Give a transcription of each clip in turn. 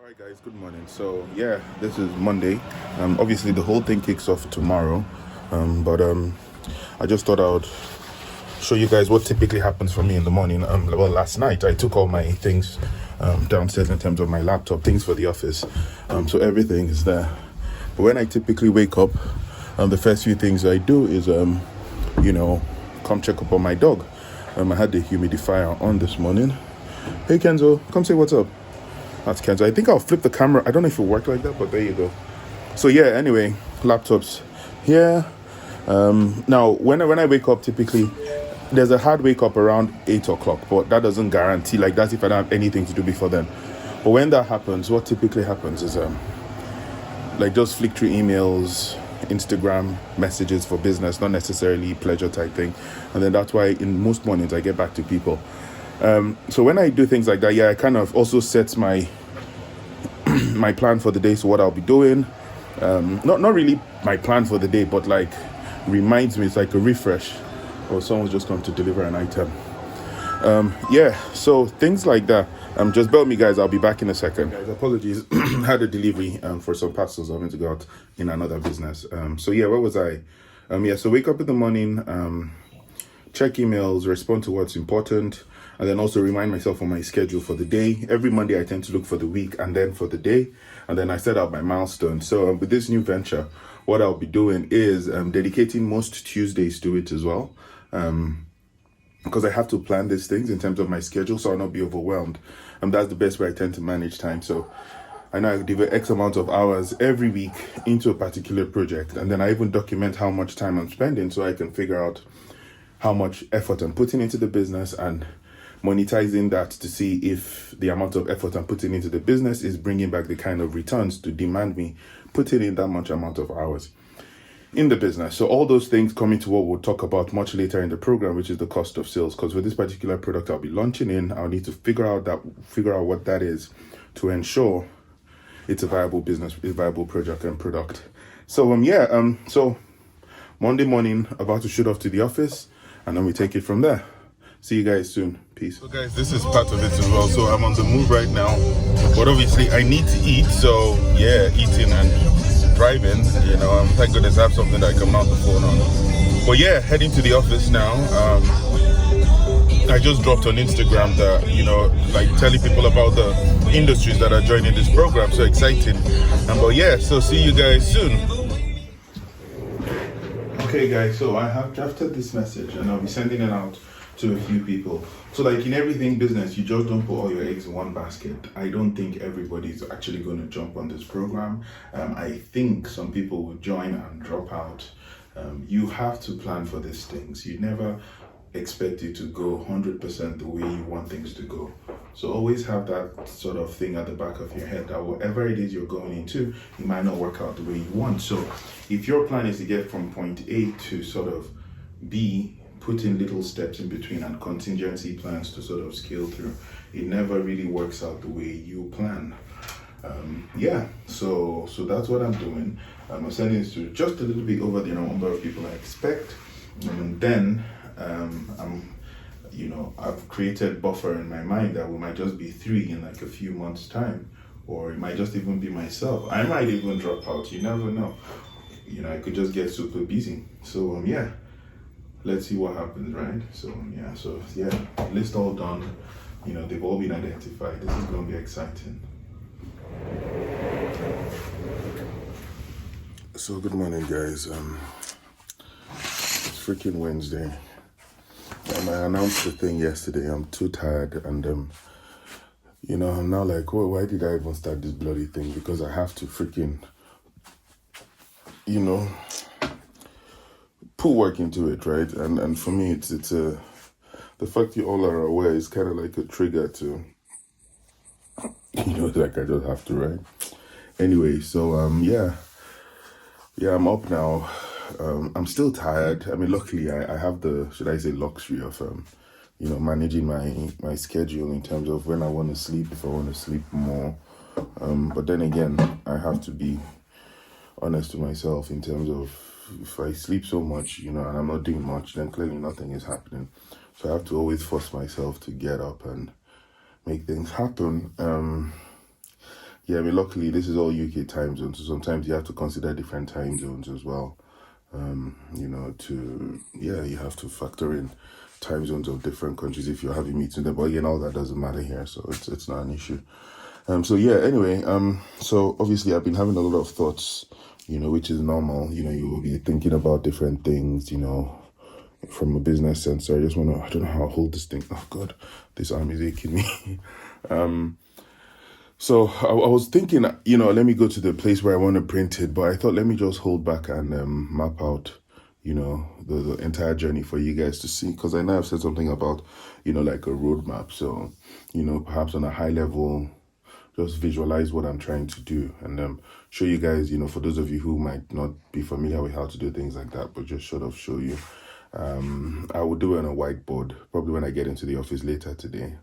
Alright guys, good morning. So yeah, this is Monday. Obviously the whole thing kicks off tomorrow. But I just thought I would show you guys what typically happens for me in the morning. Well, last night I took all my things downstairs in terms of my laptop, things for the office. So everything is there. But when I typically wake up, the first few things I do is come check up on my dog. I had the humidifier on this morning. Hey Kenzo, come say what's up. That's Kenzo. I think I'll flip the camera. I don't know if it worked like that, but there you go. So yeah, anyway, laptops here. Now, when I wake up, typically, there's a hard wake up around 8 o'clock, but that doesn't guarantee, like that's if I don't have anything to do before then. But when that happens, what typically happens is like just flick through emails, Instagram messages for business, not necessarily pleasure type thing. And then that's why in most mornings I get back to people. So when I do things like that, I kind of also set my my plan for the day, so what I'll be doing. Not really my plan for the day, but like reminds me, it's like a refresh. Or someone's just come to deliver an item. So things like that. Just bear with me guys, I'll be back in a second. Guys, apologies. Had a delivery for some parcels. I'm going to go out in another business. Where was I? So wake up in the morning, check emails, respond to what's important, and then also remind myself on my schedule for the day. Every Monday I tend to look for the week and then for the day, and then I set out my milestones. So with this new venture, what I'll be doing is dedicating most Tuesdays to it as well, because I have to plan these things in terms of my schedule, so I'll not be overwhelmed. And that's the best way I tend to manage time. So I know I devote X amount of hours every week into a particular project, and then I even document how much time I'm spending so I can figure out how much effort I'm putting into the business and monetizing that to see if the amount of effort I'm putting into the business is bringing back the kind of returns to demand me putting in that much amount of hours in the business. So all those things come into what we'll talk about much later in the program, which is the cost of sales. Because with this particular product I'll be launching in, I'll need to figure out what that is to ensure it's a viable business, a viable project and product. So so Monday morning, about to shoot off to the office, and then we take it from there. See you guys soon. Peace. So guys, this is part of it as well. So I'm on the move right now, but obviously I need to eat. So yeah, eating and driving, thank goodness I have something that I can mount the phone on. But yeah, heading to the office now. I just dropped on Instagram that, like telling people about the industries that are joining this program. So exciting. So see you guys soon. Okay guys, so I have drafted this message and I'll be sending it out to a few people. So like in everything business, you just don't put all your eggs in one basket. I don't think everybody's actually going to jump on this program. I think some people will join and drop out. You have to plan for these things. You never expect it to go 100% the way you want things to go. So always have that sort of thing at the back of your head that whatever it is you're going into, it might not work out the way you want. So if your plan is to get from point A to sort of B, put in little steps in between and contingency plans to sort of scale through, it never really works out the way you plan. So that's what I'm doing. I'm sending this to just a little bit over the number of people I expect, and then I've created buffer in my mind that we might just be 3 in like a few months time, or it might just even be myself. I might even drop out, you never know. I could just get super busy. So let's see what happens, right? So list all done. They've all been identified. This is going to be exciting. So good morning guys. It's freaking Wednesday. I announced the thing yesterday. I'm too tired, and I'm now like, why did I even start this bloody thing? Because I have to freaking put work into it, right? And for me, it's the fact you all are aware is kind of like a trigger to, like I just have to, right? Anyway, so I'm up now. I'm still tired. I mean, luckily I have the, should I say, luxury of managing my schedule in terms of when I want to sleep, if I want to sleep more. But then again, I have to be honest with myself in terms of, if I sleep so much, and I'm not doing much, then clearly nothing is happening. So I have to always force myself to get up and make things happen. yeah, I mean, luckily this is all UK time zones, so sometimes you have to consider different time zones as well. You have to factor in time zones of different countries if you're having meetings there. But again, all that doesn't matter here, so it's not an issue. So obviously I've been having a lot of thoughts, which is normal. You will be thinking about different things, from a business sense. So I don't know how to hold this thing. Oh God, this arm is aching me. So I was thinking, let me go to the place where I want to print it, but I thought, let me just hold back and map out, the entire journey for you guys to see. Because I know I've said something about, like a roadmap. So, perhaps on a high level, just visualize what I'm trying to do and show you guys, for those of you who might not be familiar with how to do things like that, but just sort of show you. I will do it on a whiteboard, probably when I get into the office later today.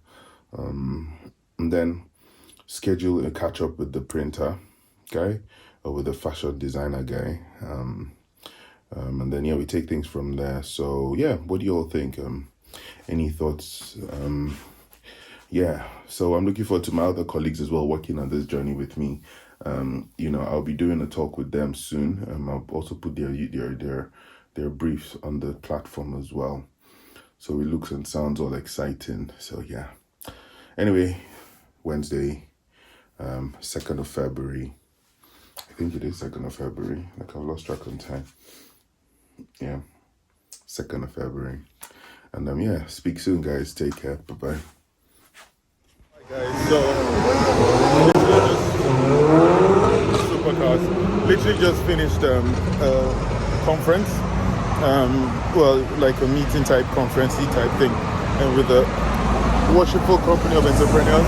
And then schedule a catch up with the printer guy or with the fashion designer guy. And then, we take things from there. So, what do you all think? Any thoughts? So I'm looking forward to my other colleagues as well working on this journey with me. I'll be doing a talk with them soon. I'll also put their briefs on the platform as well. So it looks and sounds all exciting. So, Anyway, Wednesday, 2nd of February. I think it is 2nd of February. Like I've lost track of time. 2nd of February. And speak soon, guys. Take care. Bye-bye. Hi guys, so Supercars literally just finished a conference. Like a meeting type, conference-y type thing, and with a worshipful company of entrepreneurs.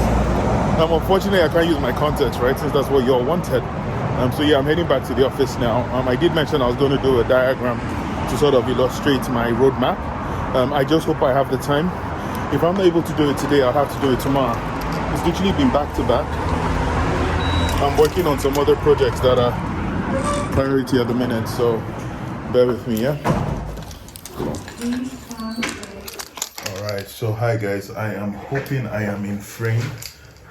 Unfortunately, I can't use my contacts, right, since that's what you all wanted. I'm heading back to the office now. I did mention I was going to do a diagram to sort of illustrate my roadmap. I just hope I have the time. If I'm not able to do it today, I'll have to do it tomorrow. It's literally been back to back. I'm working on some other projects that are priority at the minute, so bear with me, Alright, so hi guys, I am hoping I am in frame.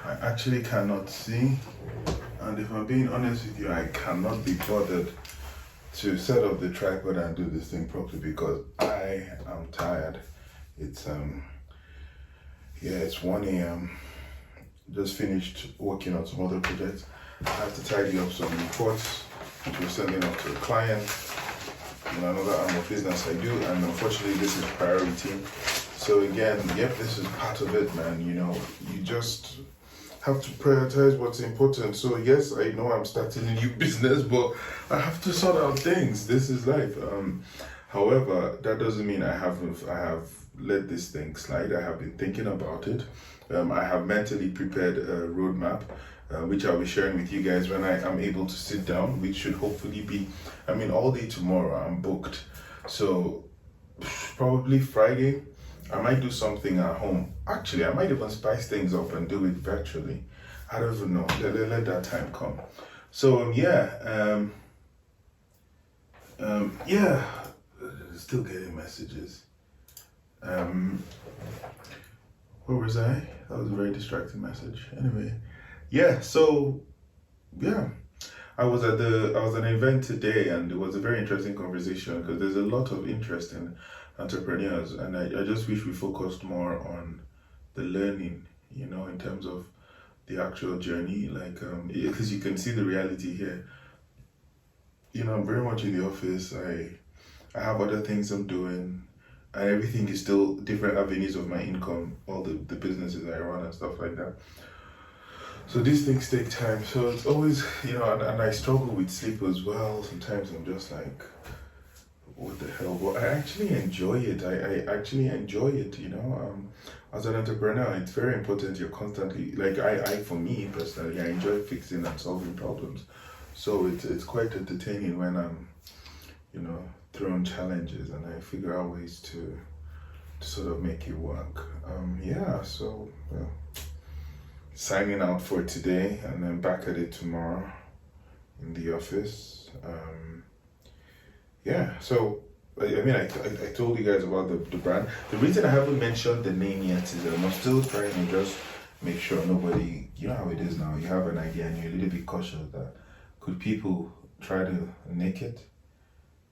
I actually cannot see, and if I'm being honest with you, I cannot be bothered to set up the tripod and do this thing properly because I am tired. It's 1 a.m. Just finished working on some other projects. I have to tidy up some reports which we're sending off to a client. Another arm of business I do, and unfortunately this is priority. So again, this is part of it, man. You just have to prioritize what's important. So yes, I know I'm starting a new business, but I have to sort out things. This is life. However, that doesn't mean I have let this thing slide. I have been thinking about it. I have mentally prepared a roadmap, which I'll be sharing with you guys when I am able to sit down, which should hopefully be, all day tomorrow I'm booked. So probably Friday, I might do something at home. Actually, I might even spice things up and do it virtually. I don't even know. Let that time come. So still getting messages. Where was I? That was a very distracting message. Anyway, I was at an event today, and it was a very interesting conversation because there's a lot of interest in entrepreneurs, and I just wish we focused more on the learning, in terms of the actual journey, because you can see the reality here. I'm very much in the office. I have other things I'm doing, and everything is still different avenues of my income, all the businesses I run and stuff like that. So these things take time. So it's always, and I struggle with sleep as well. Sometimes I'm just like, what the hell? But I actually enjoy it. I actually enjoy it, As an entrepreneur, it's very important you're constantly, for me personally, I enjoy fixing and solving problems. So it's quite entertaining when I'm, thrown challenges and I figure out ways to sort of make it work. Signing out for today and then back at it tomorrow in the office. So I told you guys about the brand. The reason I haven't mentioned the name yet is that I'm still trying to just make sure nobody you know how it is now. You have an idea and you're a little bit cautious that could people try to nick it?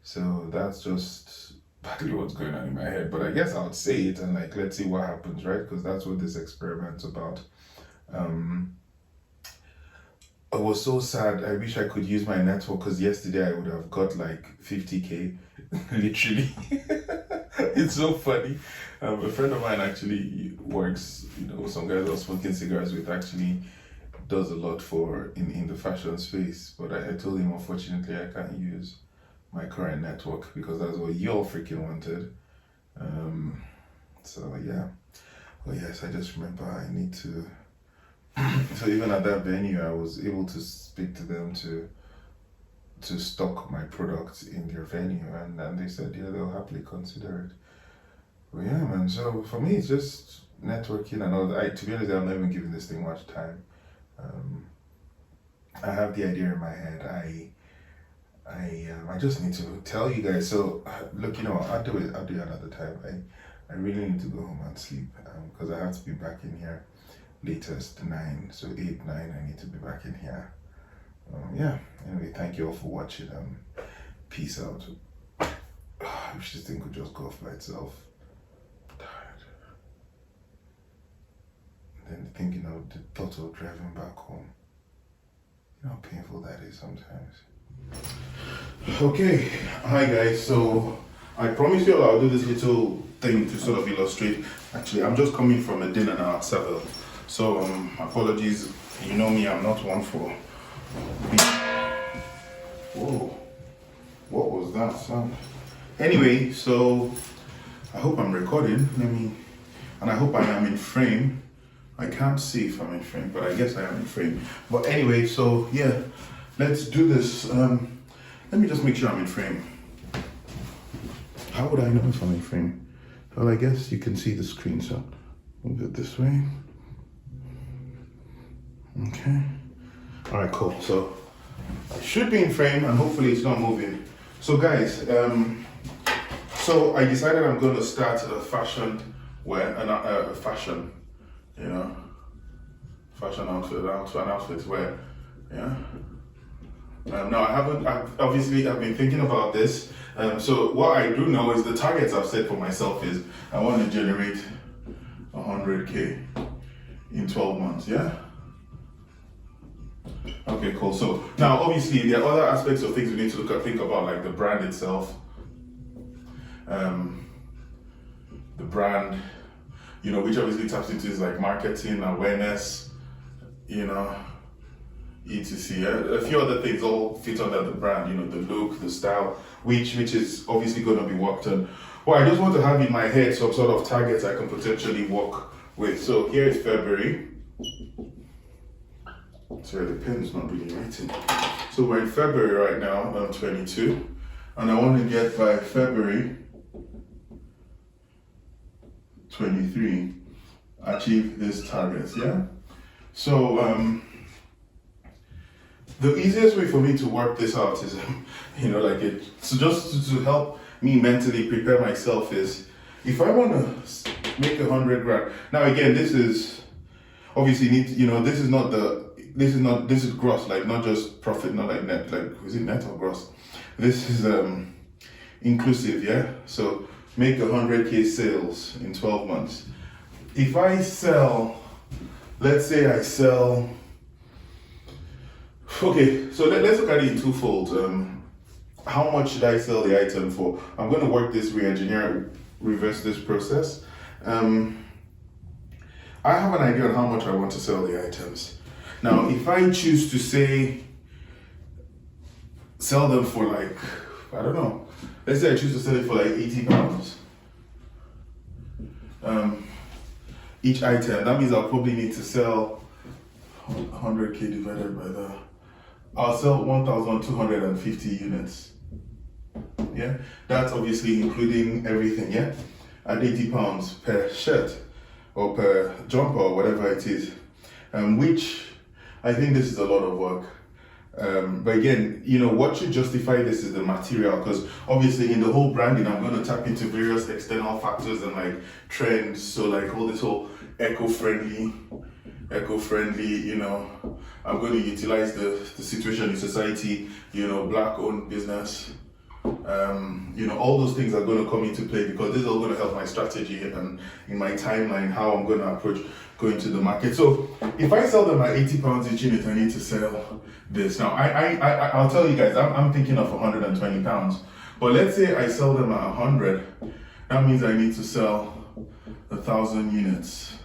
So that's just partly what's going on in my head. But I guess I would say it and like, let's see what happens, right? Because that's what this experiment's about. I was so sad. I wish I could use my network because yesterday I would have got like 50K, literally. It's so funny. A friend of mine actually works, some guys I was smoking cigars with actually does a lot in the fashion space. But I told him, unfortunately, I can't use my current network because that's what you all freaking wanted. So yeah. Oh yes, I just remember I need to. So even at that venue, I was able to speak to them to stock my products in their venue, and they said, yeah, they'll happily consider it. But yeah, man. So for me, it's just networking and all that. To be honest, I'm not even giving this thing much time. I have the idea in my head. I just need to tell you guys. So look, I'll do it another time. I really need to go home and sleep because I have to be back in here latest 9, so 8, 9 I need to be back in here. Yeah, anyway, thank you all for watching. Peace out. I wish this thing could just go off by itself. I'm tired. And then thinking of the thought of driving back home. You know how painful that is sometimes. Okay, hi guys. So I promise you I'll do this little thing to sort of illustrate. Actually, I'm just coming from a dinner now at Seville. So apologies, you know me, I'm not one for whoa, what was that sound? Anyway, so I hope I'm recording, and I hope I am in frame. I can't see if I'm in frame, but I guess I am in frame. But anyway, so yeah, let's do this. Let me just make sure I'm in frame. How would I know if I'm in frame? Well, I guess you can see the screen, so move it this way. Okay. All right, cool. So I should be in frame and hopefully it's not moving. So guys, so I decided I'm going to start a fashion outfit wear. Yeah. Now I've been thinking about this. So what I do know is the targets I've set for myself is I want to generate 100K in 12 months. Yeah. Okay, cool. So now obviously there are other aspects of things we need to think about, like the brand itself. The brand, which obviously taps into is like marketing, awareness, etc. A few other things all fit under the brand, the look, the style, which is obviously going to be worked on. Well, I just want to have in my head some sort of targets I can potentially work with. So here is February. Sorry, the pen's not really writing. So we're in February right now, I'm 22, and I want to get by February 23, achieve this target, yeah? So, the easiest way for me to work this out is, so just to help me mentally prepare myself is, if I want to make 100 grand, now again, this is, obviously this is gross, like not just profit, not like net, like is it net or gross? This is inclusive, yeah? So make 100K sales in 12 months. If I sell, let's say I sell, okay, so let's look at it in twofold. How much should I sell the item for? I'm going to work this, reverse this process. I have an idea on how much I want to sell the items. Now, if I choose to say, sell them for like, I don't know, let's say I choose to sell it for like 80 pounds. Each item, that means I'll probably need to sell 100K divided by the, I'll sell 1,250 units. Yeah, that's obviously including everything, yeah? At 80 pounds per shirt or per jumper or whatever it is, which I think this is a lot of work. But again, what should justify this is the material, because obviously in the whole branding, I'm going to tap into various external factors and like trends. So like all this whole eco-friendly eco-friendly, I'm going to utilize the situation in society, black-owned business. All those things are going to come into play because this is all going to help my strategy and in my timeline, how I'm going to approach going to the market. So if I sell them at £80 each unit, I need to sell this. Now, I'll tell you guys, I'm thinking of £120. But let's say I sell them at 100, that means I need to sell 1,000 units.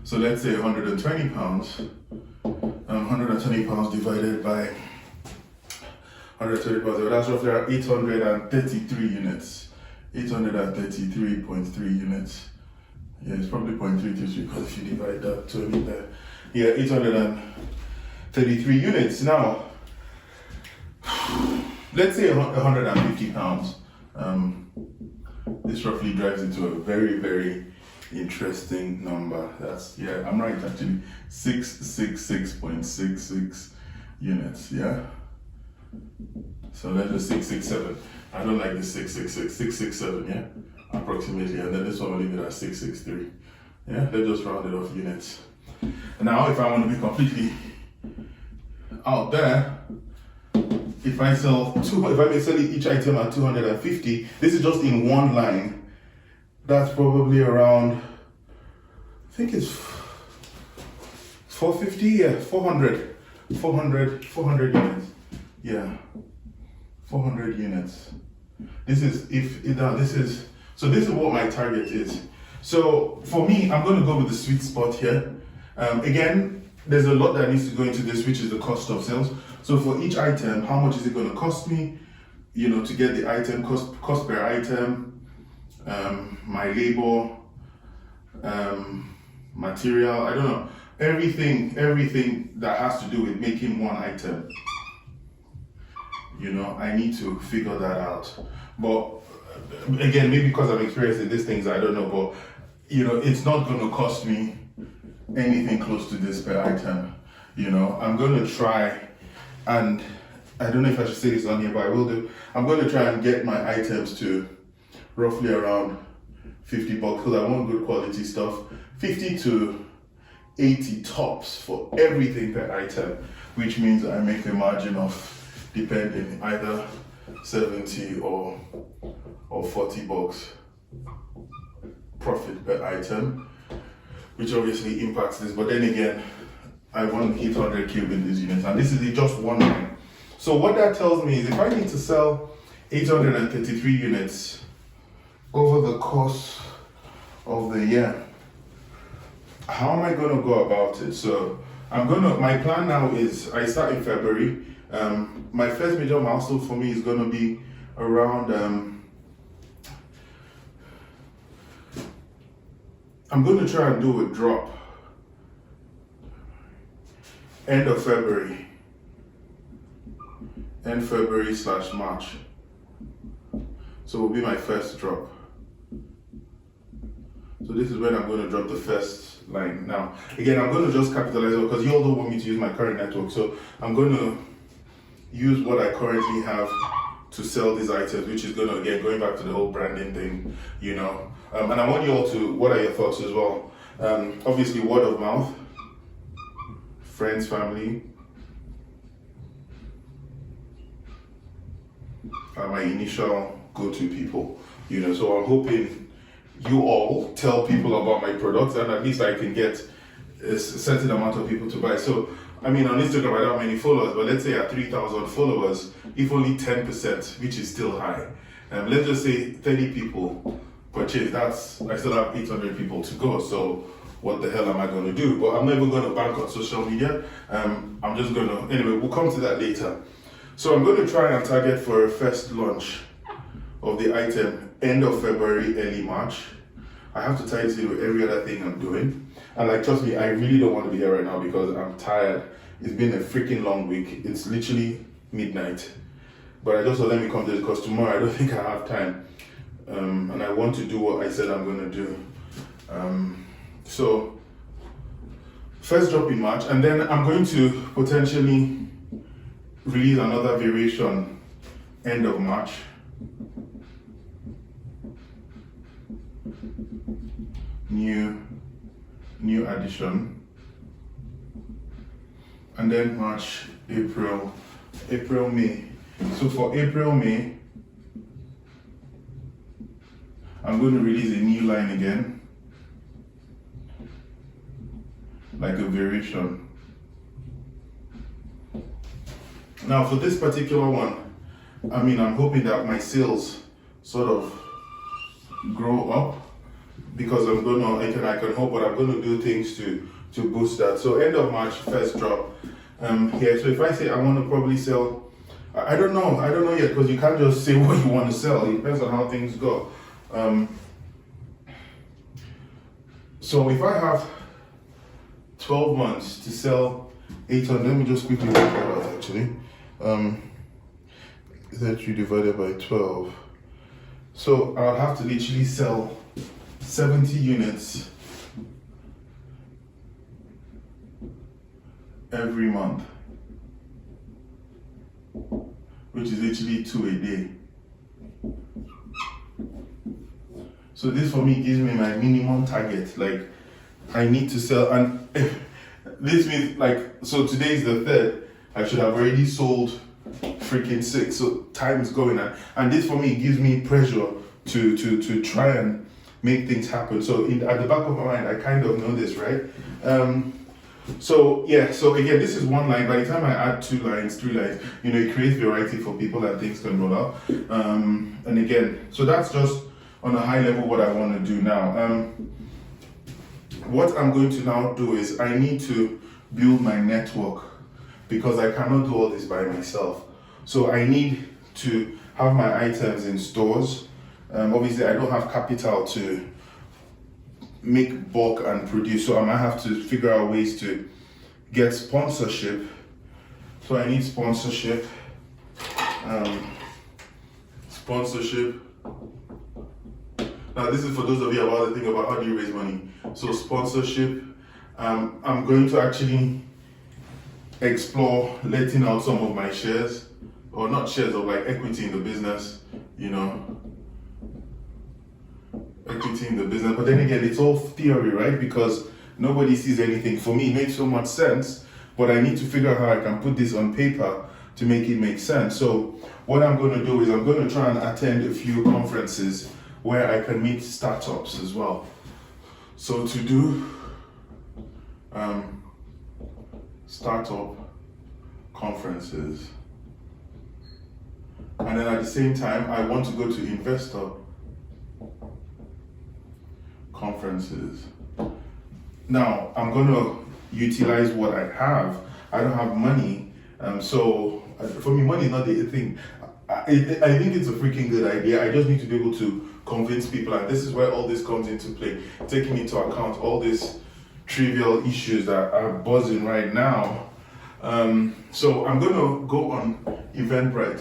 So let's say £120, £120 divided by 130 pounds, that's roughly 833 units. 833.3 units. Yeah, it's probably 0.323 because if you divide that 20 there. Yeah, 833 units. Now, let's say 150 pounds. This roughly drives into a very, very interesting number. I'm right actually. 666.66 units, yeah? So let's just 667. I don't like the 666, 667, yeah? Approximately. And then this one will leave it at 663. Yeah, let's just round it off units. Now, if I want to be completely out there, if I may sell each item at 250, this is just in one line. That's probably around, I think it's 450, yeah, 400 units. Yeah, 400 units. This is what my target is. So for me, I'm going to go with the sweet spot here. Again, there's a lot that needs to go into this, which is the cost of sales. So for each item, how much is it going to cost me? To get the item, cost per item, my labor, material. I don't know, everything that has to do with making one item. I need to figure that out. But again, maybe because I'm experienced in these things, I don't know. But it's not going to cost me anything close to this per item. I'm going to try, and I don't know if I should say this on here, but I will do. I'm going to try and get my items to roughly around $50 because I want good quality stuff. 50 to 80 tops for everything per item, which means I make a margin of, depending, either 70 or $40 profit per item, which obviously impacts this. But then again, I want to hit 100K with these units, and this is just one line. So what that tells me is if I need to sell 833 units over the course of the year, how am I going to go about it? So my plan now is I start in February. My first major milestone for me is going to be around, I'm going to try and do a drop end February / March. So it will be my first drop. So this is when I'm going to drop the first line. Now, again, I'm going to just capitalize it because you all don't want me to use my current network. So I'm going to use what I currently have to sell these items, which is going to, again, going back to the whole branding thing, And I want you all to, what are your thoughts as well? Obviously, word of mouth, friends, family, are my initial go-to people, So I'm hoping you all tell people about my products, and at least I can get a certain amount of people to buy. So, on Instagram, I don't have many followers, but let's say at 3,000 followers, if only 10%, which is still high, let's just say 30 people purchase, I still have 800 people to go. So what the hell am I going to do? But I'm never going to bank on social media. I'm just going to, anyway, we'll come to that later. So I'm going to try and target for a first launch of the item end of February, early March. I have to tie it to every other thing I'm doing. And trust me, I really don't want to be here right now because I'm tired. It's been a freaking long week. It's literally midnight. But I just thought, let me come to this because tomorrow I don't think I have time. And I want to do what I said I'm going to do. So, first drop in March, and then I'm going to potentially release another variation end of March. New addition and then March, April, May. So for April, May, I'm going to release a new line again, like a variation. Now for this particular one, I'm hoping that my sales sort of grow up, because I can hope, but I'm gonna do things to boost that. So end of March, first drop here. So if I say I want to probably sell, I don't know yet, because you can't just say what you want to sell. It depends on how things go. So if I have 12 months to sell 800, let me just quickly work that out actually. 33 divided by 12. So I'll have to literally sell 70 units every month, which is literally 2 a day. So this for me gives me my minimum target. Like I need to sell, and this means so today is the 3rd. I should have already sold freaking 6. So time is going on, and this for me gives me pressure to try and make things happen. So at the back of my mind, I kind of know this, right? So again, this is one line. By the time I add 2 lines, 3 lines, it creates variety for people and things can roll out. And again, so that's just on a high level what I want to do now. What I'm going to now do is I need to build my network, because I cannot do all this by myself. So I need to have my items in stores. Obviously, I don't have capital to make bulk and produce, so I might have to figure out ways to get sponsorship. So I need sponsorship. Now this is for those of you about to think about how do you raise money. So sponsorship, I'm going to actually explore letting out some of my shares, or not shares, of like equity in the business, equity in the business. But then again, it's all theory, right? Because nobody sees anything. For me, it makes so much sense, but I need to figure out how I can put this on paper to make it make sense. So what I'm going to do is I'm going to try and attend a few conferences where I can meet startups as well. So to do startup conferences, and then at the same time I want to go to investor conferences. Now I'm going to utilize what I have. I don't have money, so for me money is not the thing. I think it's a freaking good idea. I just need to be able to convince people, and this is where all this comes into play, taking into account all these trivial issues that are buzzing right now. So I'm going to go on Eventbrite,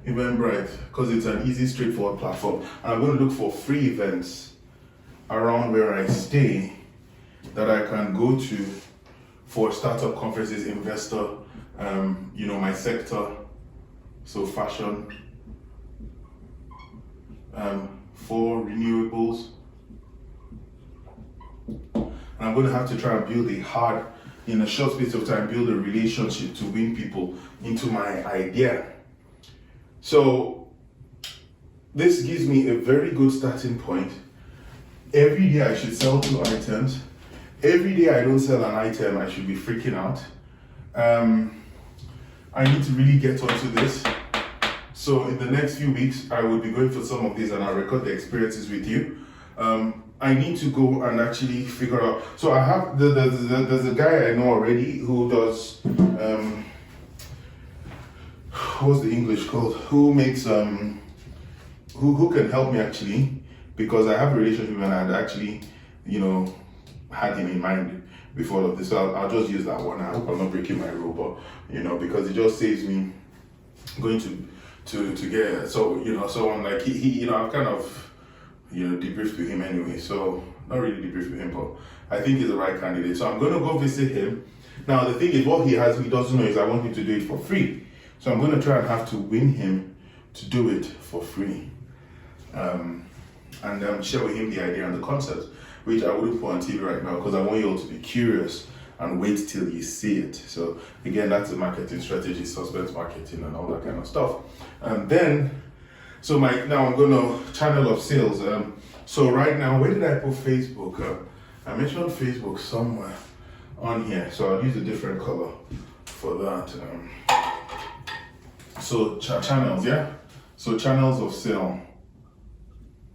because it's an easy, straightforward platform. And I'm going to look for free events around where I stay that I can go to for startup conferences, investor, my sector, so fashion, for renewables. And I'm going to have to try and build in a short space of time, build a relationship to win people into my idea. So this gives me a very good starting point. Every day I should sell 2 items. Every day I don't sell an item, I should be freaking out. I need to really get onto this. So in the next few weeks, I will be going for some of these and I'll record the experiences with you. I need to go and actually figure out. So I have, there's a guy I know already who does, what's the English called? Who makes, who can help me actually, because I have a relationship and I'd actually, had him in mind before all of this. So I'll just use that one. I hope I'm not breaking my rule, but because it just saves me going to get, so someone like he I've kind of debriefed with him anyway, so not really debriefed with him, but I think he's the right candidate. So I'm gonna go visit him. Now the thing is, what he doesn't know is I want him to do it for free. So I'm gonna try and have to win him to do it for free, and share with him the idea and the concept. which I wouldn't put on TV right now because I want you all to be curious and wait till you see it. So again, that's a marketing strategy, suspense marketing and all that kind of stuff. And then, now I'm gonna channel of sales. So right now, where did I put Facebook? I mentioned Facebook somewhere on here, so I'll use a different color for that. So channels, yeah? So channels of sale.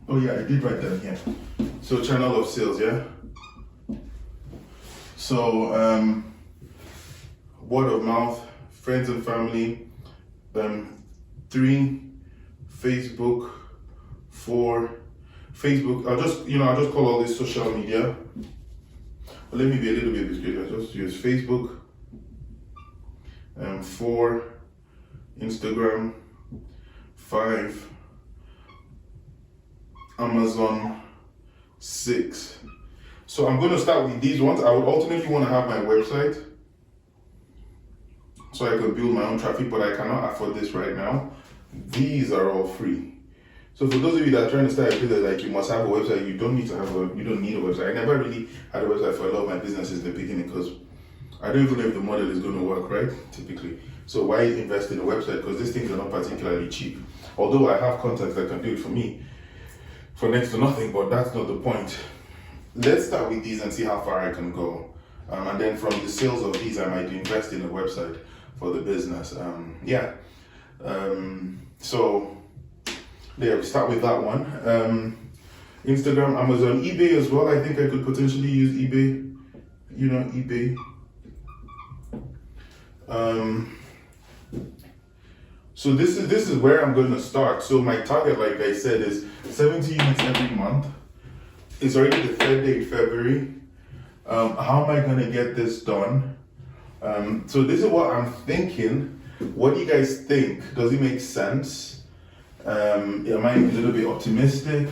Oh yeah, I did write that here. So channel of sales, yeah? So word of mouth, friends and family, 3, Facebook, 4, Facebook, I'll just call all this social media. But let me be a little bit discreet. I'll just use Facebook, 4, Instagram, 5, Amazon, 6. So I'm going to start with these ones. I would ultimately want to have my website so I can build my own traffic, but I cannot afford this right now. These are all free. So for those of you that are trying to start a business, like you must have a website, you don't need a website. I never really had a website for a lot of my businesses in the beginning because I don't even know if the model is going to work, right? Typically. So why invest in a website? Because these things are not particularly cheap. Although I have contacts that can do it for me for next to nothing, but that's not the point. Let's start with these and see how far I can go. And then from the sales of these, I might invest in a website for the business. So there, we start with that one. Instagram, Amazon, eBay as well. I think I could potentially use eBay. eBay. So this is where I'm going to start. So my target, like I said, is 70 units every month. It's already the 3rd day in February. How am I going to get this done? So this is what I'm thinking. What do you guys think? Does it make sense? Am I a little bit optimistic?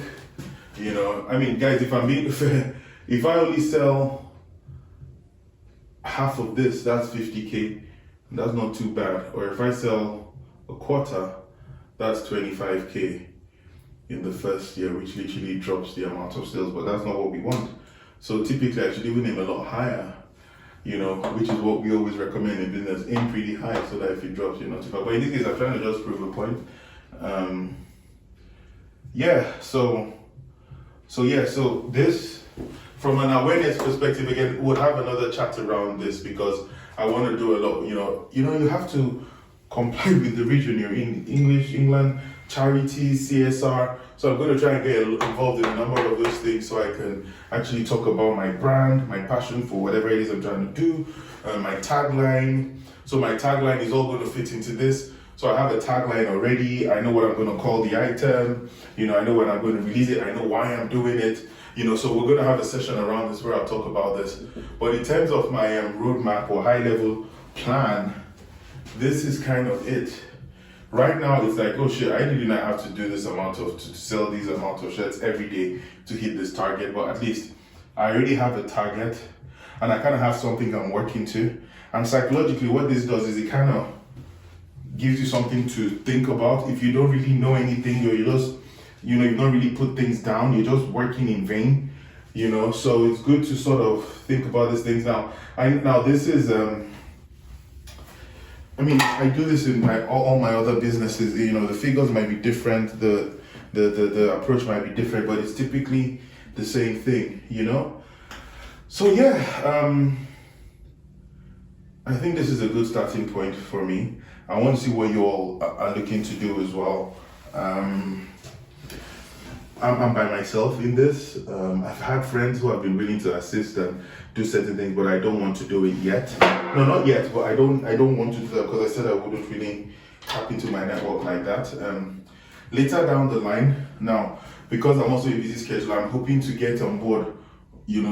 I mean, guys, if I'm being fair, if I only sell half of this, that's 50K. That's not too bad. Or if I sell a quarter, that's 25K in the first year, which literally drops the amount of sales, but that's not what we want. So typically I should even aim a lot higher, which is what we always recommend in business. Aim pretty high so that if it drops, you're not too far. But in this case, I'm trying to just prove a point. So this, from an awareness perspective, again, we'll have another chat around this because I want to do a lot, you have to comply with the region you're in, English, England, charity, CSR. So I'm going to try and get involved in a number of those things so I can actually talk about my brand, my passion for whatever it is I'm trying to do, my tagline. So my tagline is all going to fit into this. So I have a tagline already. I know what I'm going to call the item. I know when I'm going to release it. I know why I'm doing it. So we're going to have a session around this where I'll talk about this. But in terms of my roadmap or high level plan, this is kind of it. Right now, it's like, oh shit, I do not have to do this to sell these amount of shirts every day to hit this target, but at least I already have a target and I kind of have something I'm working to. And psychologically, what this does is it kind of gives you something to think about. If you don't really know anything, or you just, you don't really put things down, you're just working in vain, so it's good to sort of think about these things. Now this is, I do this in all my other businesses. The figures might be different, the approach might be different, but it's typically the same thing, So yeah, I think this is a good starting point for me. I want to see what you all are looking to do as well. I'm by myself in this. I've had friends who have been willing to assist and do certain things, but I don't want to do it yet. No, not yet, but I don't want to do that because I said I wouldn't really tap into my network like that. Later down the line, now, because I'm also a busy schedule, I'm hoping to get on board, one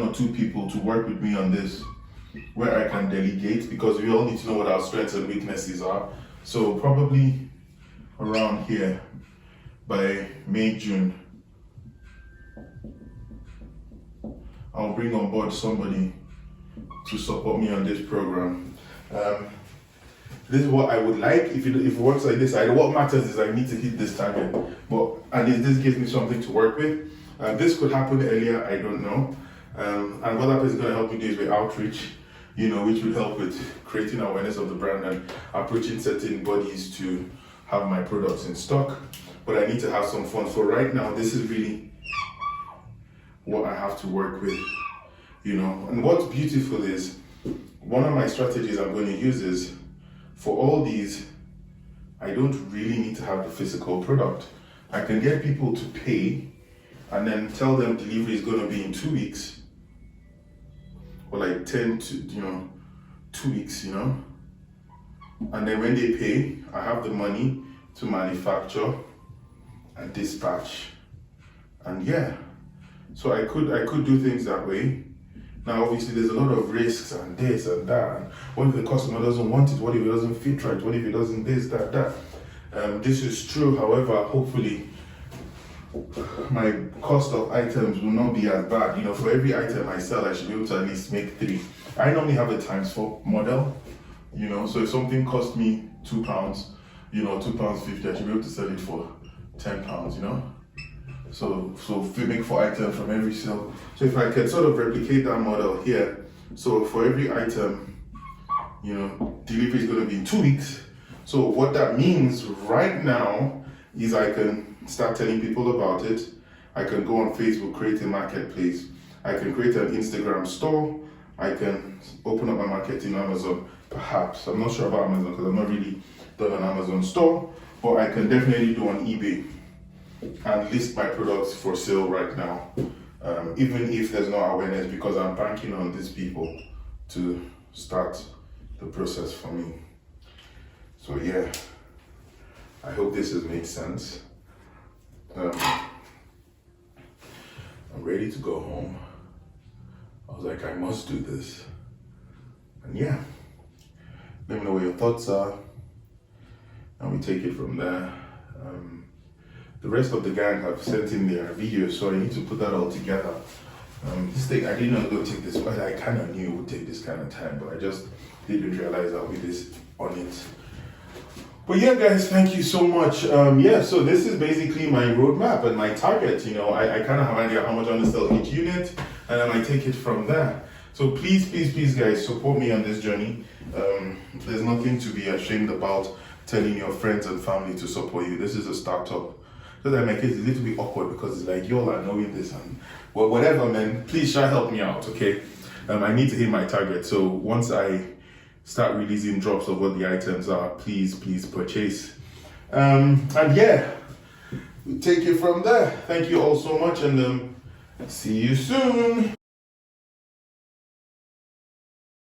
or two people to work with me on this, where I can delegate, because we all need to know what our strengths and weaknesses are. So probably around here by May, June, I'll bring on board somebody to support me on this program. This is what I would like. If it works like this, what matters is I need to hit this target. But and this gives me something to work with. This could happen earlier, I don't know. And what that is going to help me do is with outreach, which will help with creating awareness of the brand and approaching certain bodies to have my products in stock. But I need to have some fun. So right now, this is really what I have to work with, And what's beautiful is, one of my strategies I'm going to use is, for all these, I don't really need to have the physical product. I can get people to pay and then tell them delivery is going to be in 2 weeks, or like 10 to 2 weeks, and then when they pay, I have the money to manufacture and dispatch, and yeah, so I could do things that way. Now obviously there's a lot of risks and this and that, and what if the customer doesn't want it, what if it doesn't fit right, what if it doesn't this, that. This is true, however, hopefully my cost of items will not be as bad. For every item I sell, I should be able to at least make 3. I normally have a times4 model, so if something cost me £2, £2.50, I should be able to sell it for £10, So if we make 4 items from every sale. So if I can sort of replicate that model here, so for every item, delivery is going to be in 2 weeks. So what that means right now is I can start telling people about it. I can go on Facebook, create a marketplace. I can create an Instagram store. I can open up my marketing on Amazon, perhaps. I'm not sure about Amazon because I've not really done an Amazon store, but I can definitely do on eBay and list my products for sale right now, even if there's no awareness, because I'm banking on these people to start the process for me. So yeah, I hope this has made sense. I'm ready to go home. I was like, I must do this. And yeah, let me know what your thoughts are, and we take it from there. The rest of the gang have sent in their videos, so I need to put that all together. This thing, I didn't know it would take this, but I kind of knew it would take this kind of time, but I just didn't realize I'll be this on it. But yeah, guys, thank you so much. So this is basically my roadmap and my target. I kind of have an idea how much I want to sell each unit, and then I take it from there. So please, guys, support me on this journey. There's nothing to be ashamed about telling your friends and family to support you. This is a startup. So that my case is a little bit awkward because it's like, y'all are knowing this and whatever, man. Please try help me out, okay? I need to hit my target. So once I start releasing drops of what the items are, please purchase. And yeah, we take it from there. Thank you all so much, and see you soon.